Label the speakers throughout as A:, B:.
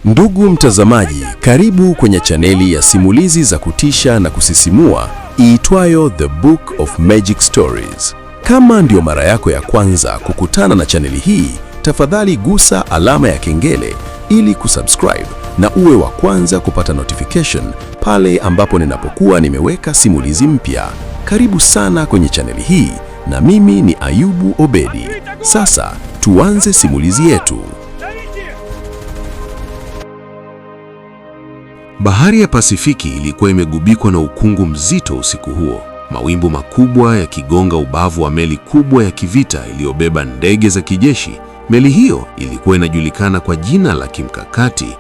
A: Ndugu mtazamaji, karibu kwenye chaneli ya simulizi za kutisha na kusisimua iitwayo The Book of Magic Stories. Kama ndio mara yako ya kwanza kukutana na chaneli hii, tafadhali gusa alama ya kengele ili kusubscribe na uwe wa kwanza kupata notification pale ambapo ninapokuwa nimeweka simulizi mpya. Karibu sana kwenye chaneli hii na mimi ni Ayubu Obedi. Sasa tuanze simulizi yetu. Bahari ya Pasifiki ilikuwa imegubikwa na ukungu mzito usiku huo, mawimbi makubwa yakigonga ubavu wa meli kubwa ya kivita iliyobeba ndege za kijeshi. Meli hiyo ilikuwa inajulikana kwa jina la kimkakati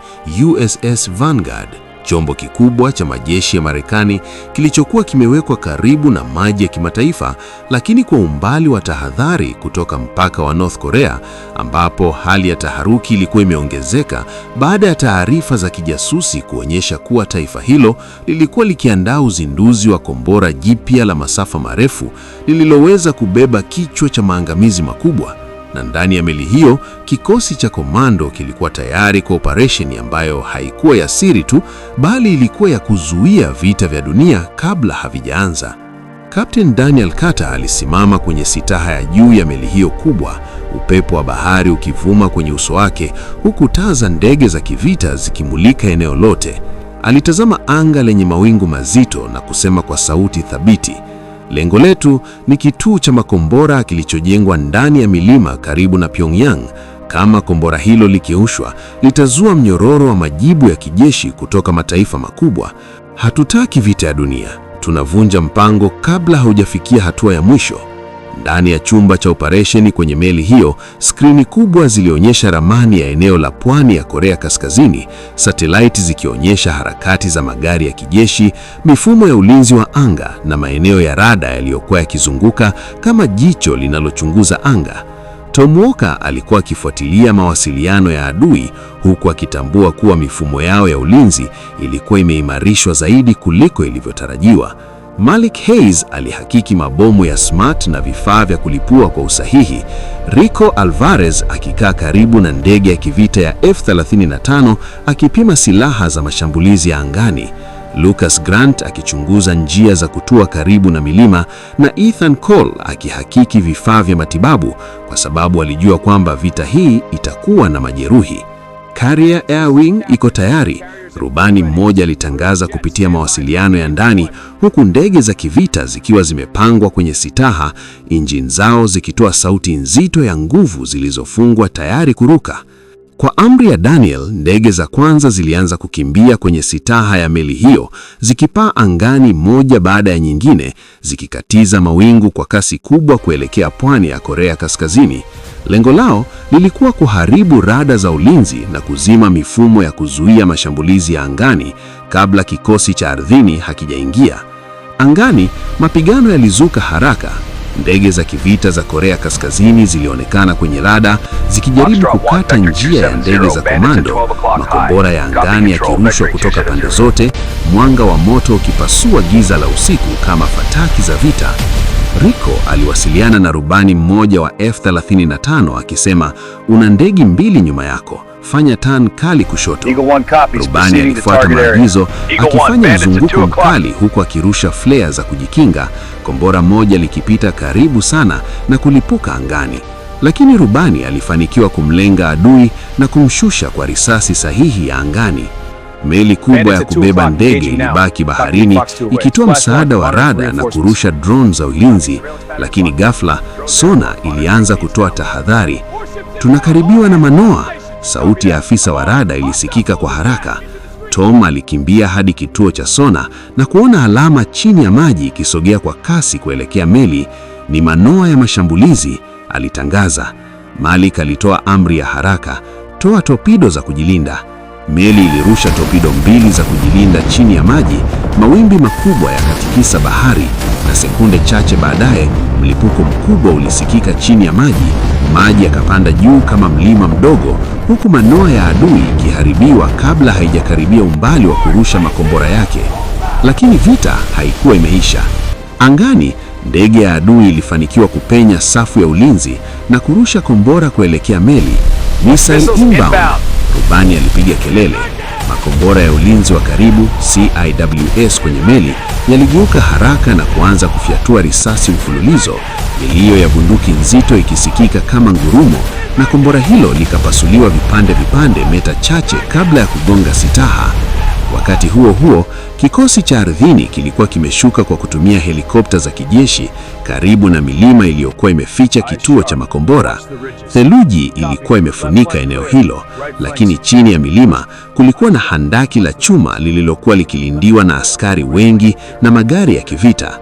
A: USS Vanguard, chombo kikubwa cha majeshi ya Marekani kilichokuwa kimewekwa karibu na maji ya kimataifa, lakini kwa umbali wa tahadhari kutoka mpaka wa North Korea, ambapo hali ya taharuki ilikuwa imeongezeka baada ya taarifa za kijasusi kuonyesha kuwa taifa hilo lilikuwa likiandaa uzinduzi wa kombora jipya la masafa marefu lililoweza kubeba kichwa cha maangamizi makubwa. Na ndani ya meli hiyo, kikosi cha komando kilikuwa tayari kwa operesheni ambayo haikuwa ya siri tu, bali ilikuwa ya kuzuia vita vya dunia kabla havijaanza. Captain Daniel Carter alisimama kwenye sitaha ya juu ya meli hiyo kubwa, upepo wa bahari ukivuma kwenye uso wake, huku taa za ndege za kivita zikimulika eneo lote. Alitazama anga lenye mawingu mazito na kusema kwa sauti thabiti, "Lengo letu ni kituo cha makombora kilichojengwa ndani ya milima karibu na Pyongyang. Kama kombora hilo likirushwa, litazua mnyororo wa majibu ya kijeshi kutoka mataifa makubwa. Hatutaki vita ya dunia. Tunavunja mpango kabla haujafikia hatua ya mwisho." Ndani ya chumba cha operesheni kwenye meli hiyo, skrini kubwa zilionyesha ramani ya eneo la pwani ya Korea Kaskazini, satelaiti zikionyesha harakati za magari ya kijeshi, mifumo ya ulinzi wa anga na maeneo ya rada yaliyokuwa yakizunguka kama jicho linalochunguza anga. Tom Walker alikuwa akifuatilia mawasiliano ya adui, huku akitambua kuwa mifumo yao ya ulinzi ilikuwa imeimarishwa zaidi kuliko ilivyotarajiwa. Malik Hayes alihakiki mabomu ya SMART na vifaa vya kulipua kwa usahihi. Rico Alvarez akikaa karibu na ndege ya kivita ya F-35 akipima silaha za mashambulizi ya angani. Lucas Grant akichunguza njia za kutua karibu na milima, na Ethan Cole akihakiki vifaa vya matibabu kwa sababu alijua kwamba vita hii itakuwa na majeruhi. Carrier Air Wing iko tayari, rubani mmoja alitangaza kupitia mawasiliano ya ndani, huku ndege za kivita zikiwa zimepangwa kwenye sitaha, injini zao zikitoa sauti nzito ya nguvu zilizofungwa tayari kuruka. Kwa amri ya Daniel, ndege za kwanza zilianza kukimbia kwenye sitaha ya meli hiyo, zikipaa angani moja baada ya nyingine, zikikatiza mawingu kwa kasi kubwa kuelekea pwani ya Korea Kaskazini. Lengo lao lilikuwa kuharibu rada za ulinzi na kuzima mifumo ya kuzuia mashambulizi ya angani kabla kikosi cha ardhini hakijaingia. Angani, mapigano yalizuka haraka. Ndege za kivita za Korea Kaskazini zilionekana kwenye rada zikijaribu kukata njia ya ndege za komando, makombora ya angani yakirushwa kutoka pande zote, mwanga wa moto ukipasua giza la usiku kama fataki za vita. Rico aliwasiliana na rubani mmoja wa F-35 akisema, "Una ndege mbili nyuma yako, fanya turn kali kushoto." Rubani alifuata maagizo akifanya mzunguko mkali huku akirusha flare za kujikinga, kombora moja likipita karibu sana na kulipuka angani. Lakini rubani alifanikiwa kumlenga adui na kumshusha kwa risasi sahihi ya angani. Meli kubwa ya kubeba ndege ilibaki baharini ikitoa msaada wa rada na kurusha drone za ulinzi, lakini ghafla sona ilianza kutoa tahadhari. "Tunakaribiwa na Manoa," sauti ya afisa wa rada ilisikika kwa haraka. Tom alikimbia hadi kituo cha sona na kuona alama chini ya maji ikisogea kwa kasi kuelekea meli. "Ni Manoa ya mashambulizi," alitangaza. Malik alitoa amri ya haraka, "Toa torpedo za kujilinda." Meli ilirusha torpedo mbili za kujilinda chini ya maji, mawimbi makubwa yakatikisa bahari, na sekunde chache baadaye mlipuko mkubwa ulisikika chini ya maji. Maji yakapanda juu kama mlima mdogo, huku Manoa ya adui ikiharibiwa kabla haijakaribia umbali wa kurusha makombora yake. Lakini vita haikuwa imeisha. Angani, ndege ya adui ilifanikiwa kupenya safu ya ulinzi na kurusha kombora kuelekea meli. "Missile inbound," Rubani alipiga kelele. Makombora ya ulinzi wa karibu CIWS kwenye meli yaligeuka haraka na kuanza kufyatua risasi mfululizo, milio ya bunduki nzito ikisikika kama ngurumo, na kombora hilo likapasuliwa vipande meta chache kabla ya kugonga sitaha. Wakati huo huo, kikosi cha ardhini kilikuwa kimeshuka kwa kutumia helikopta za kijeshi karibu na milima iliyokuwa imeficha kituo cha makombora. Theluji ilikuwa imefunika eneo hilo, lakini chini ya milima kulikuwa na handaki la chuma lililokuwa likilindiwa na askari wengi na magari ya kivita.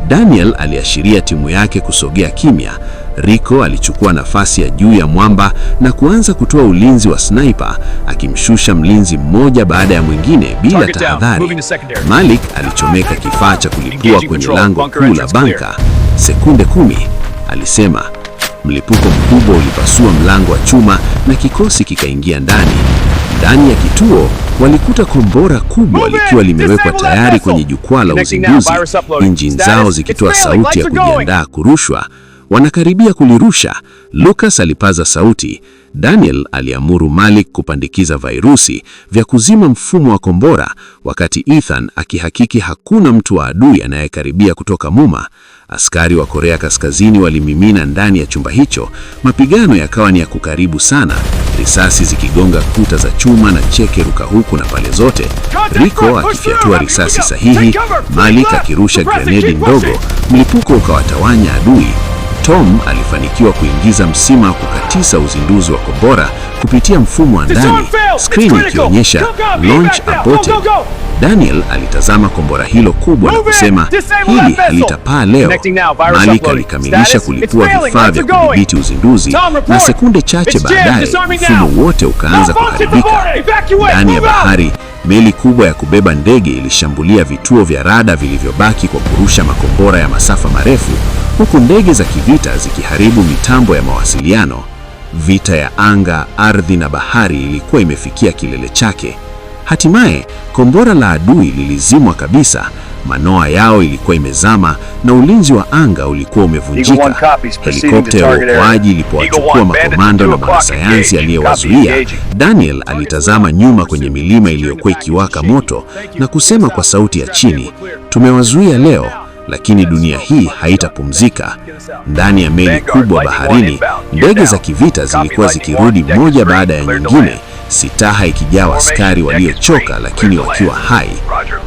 A: Daniel aliashiria timu yake kusogea kimya. Rico alichukua nafasi ya juu ya mwamba na kuanza kutoa ulinzi wa sniper, akimshusha mlinzi mmoja baada ya mwingine bila tahadhari. Malik alichomeka kifaa cha kulipua kwenye lango kuu la banka. Sekunde 10, alisema. Mlipuko mkubwa ulipasua mlango wa chuma na kikosi kikaingia ndani. Ndani ya kituo walikuta kombora kubwa likiwa limewekwa tayari kwenye jukwaa la uzinduzi, injini zao zikitoa sauti ya kujiandaa kurushwa. Wanakaribia kulirusha. Lucas alipaza sauti. Daniel aliamuru Malik kupandikiza virusi vya kuzima mfumo wa kombora, wakati Ethan akihakiki hakuna mtu wa adui anayekaribia kutoka Muma. Askari wa Korea Kaskazini walimimina ndani ya chumba hicho. Mapigano yakawa ni ya kukaribu sana, risasi zikigonga kuta za chuma na cheke ruka huku na pale zote. Rico akifyatua risasi sahihi, Malik akirusha grenedi ndogo, mlipuko ukawatawanya adui. Tom alifanikiwa kuingiza msima kukatisa uzinduzi wa kombora kupitia mfumo wa ndani, skrini ikionyesha launch aborted. Daniel alitazama kombora hilo kubwa na kusema, hili halitapaa leo. Malik alikamilisha kulipua vifaa vya kudhibiti uzinduzi, na sekunde chache baadaye mfumo wote ukaanza kuharibika. Ndani ya bahari, meli kubwa ya kubeba ndege ilishambulia vituo vya rada vilivyobaki kwa kurusha makombora ya masafa marefu, huku ndege za kivita zikiharibu mitambo ya mawasiliano. Vita ya anga, ardhi na bahari ilikuwa imefikia kilele chake. Hatimaye, kombora la adui lilizimwa kabisa, manoa yao ilikuwa imezama na ulinzi wa anga ulikuwa umevunjika. Helikopta ya uokoaji ilipowachukua makomando na mwanasayansi aliyewazuia, Daniel alitazama nyuma kwenye milima iliyokuwa ikiwaka moto na kusema kwa sauti ya chini, tumewazuia leo, lakini dunia hii haitapumzika. Ndani ya meli kubwa baharini, ndege za kivita zilikuwa zikirudi moja baada ya nyingine, sitaha ikijaa askari waliochoka lakini wakiwa hai.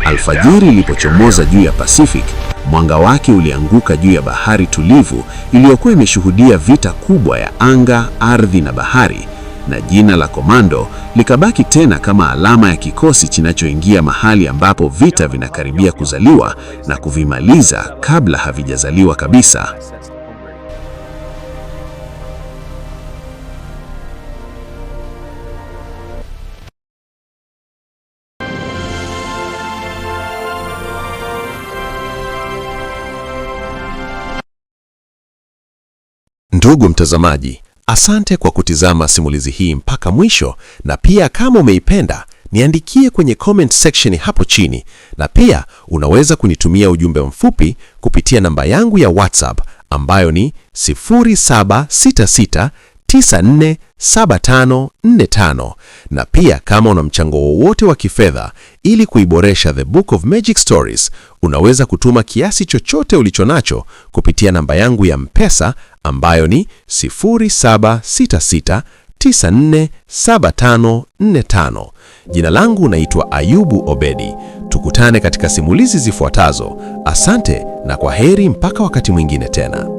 A: Alfajiri ilipochomoza juu ya Pacific, mwanga wake ulianguka juu ya bahari tulivu iliyokuwa imeshuhudia vita kubwa ya anga, ardhi na bahari, na jina la Komando likabaki tena kama alama ya kikosi kinachoingia mahali ambapo vita vinakaribia kuzaliwa na kuvimaliza kabla havijazaliwa kabisa. Ndugu mtazamaji, asante kwa kutizama simulizi hii mpaka mwisho, na pia kama umeipenda, niandikie kwenye comment section hapo chini, na pia unaweza kunitumia ujumbe mfupi kupitia namba yangu ya WhatsApp ambayo ni 0766947545, na pia kama una mchango wowote wa kifedha ili kuiboresha The Book of Magic Stories, unaweza kutuma kiasi chochote ulichonacho kupitia namba yangu ya M-Pesa ambayo ni 0766947545. Jina langu naitwa Ayubu Obedi. Tukutane katika simulizi zifuatazo. Asante na kwa heri mpaka wakati mwingine tena.